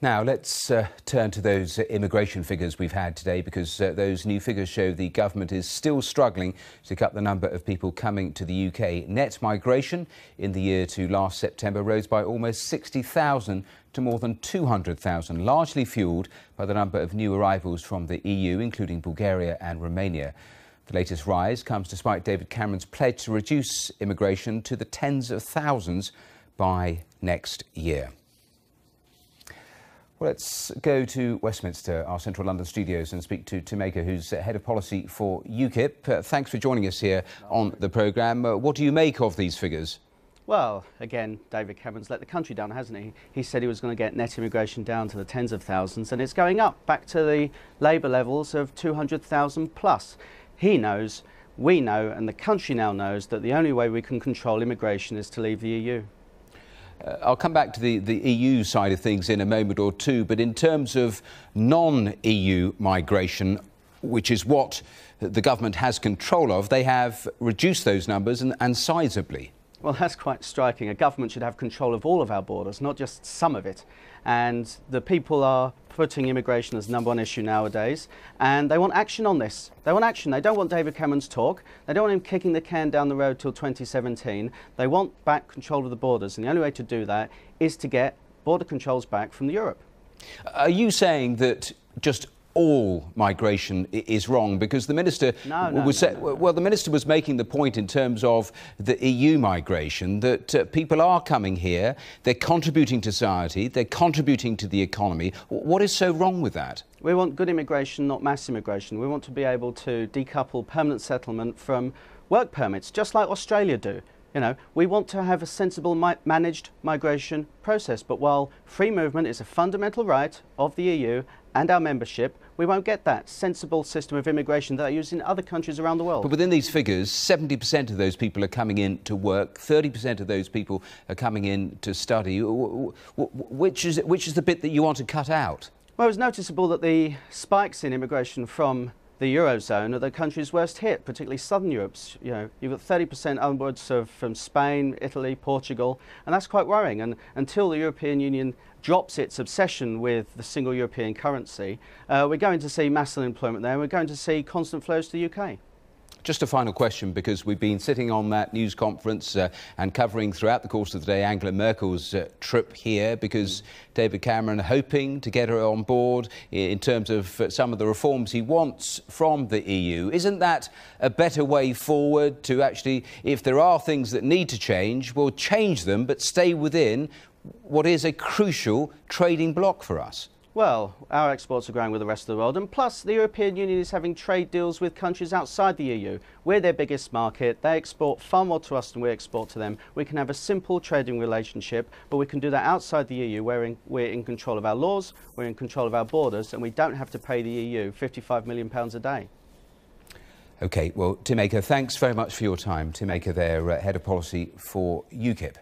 Now, let's turn to those immigration figures we've had today, because those new figures show the government is still struggling to cut the number of people coming to the UK. Net migration in the year to last September rose by almost 60,000 to more than 200,000, largely fuelled by the number of new arrivals from the EU, including Bulgaria and Romania. The latest rise comes despite David Cameron's pledge to reduce immigration to the tens of thousands by next year. Well, let's go to Westminster, our central London studios, and speak to Tim Aker, who's head of policy for UKIP. Thanks for joining us here on the programme. What do you make of these figures? Well, again, David Cameron's let the country down, hasn't he? He said he was going to get net immigration down to the tens of thousands, and it's going up back to the Labour levels of 200,000 plus. He knows, we know, and the country now knows that the only way we can control immigration is to leave the EU. I'll come back to the EU side of things in a moment or two, but in terms of non-EU migration, which is what the government has control of, they have reduced those numbers and sizably. Well, that's quite striking. A government should have control of all of our borders, not just some of it. And the people are putting immigration as number one issue nowadays, and they want action on this. They want action. They don't want David Cameron's talk. They don't want him kicking the can down the road till 2017. They want back control of the borders, and the only way to do that is to get border controls back from Europe. Are you saying that just all migration is wrong? Because the minister the minister was making the point in terms of the EU migration that people are coming here, they're contributing to society, they're contributing to the economy. What is so wrong with that? We want good immigration, not mass immigration. We want to be able to decouple permanent settlement from work permits, just like Australia do. You know, we want to have a sensible managed migration process, but while free movement is a fundamental right of the EU and our membership, we won't get that sensible system of immigration that are used in other countries around the world. But within these figures, 70% of those people are coming in to work, 30% of those people are coming in to study. Which is the bit that you want to cut out? Well, it was noticeable that the spikes in immigration from the Eurozone are the countries worst hit, particularly Southern Europe's. You know, you've got 30% onwards from Spain, Italy, Portugal, and that's quite worrying. And until the European Union drops its obsession with the single European currency, we're going to see mass unemployment there, and we're going to see constant flows to the UK. Just a final question, because we've been sitting on that news conference and covering throughout the course of the day Angela Merkel's trip here, because David Cameron hoping to get her on board in terms of some of the reforms he wants from the EU. Isn't that a better way forward to actually, if there are things that need to change, we'll change them, but stay within what is a crucial trading bloc for us? Well, our exports are growing with the rest of the world, and plus the European Union is having trade deals with countries outside the EU. We're their biggest market. They export far more to us than we export to them. We can have a simple trading relationship, but we can do that outside the EU, where we're in control of our laws, we're in control of our borders, and we don't have to pay the EU £55 million a day. OK, well, Tim Aker, thanks very much for your time. Tim Aker there, Head of Policy for UKIP.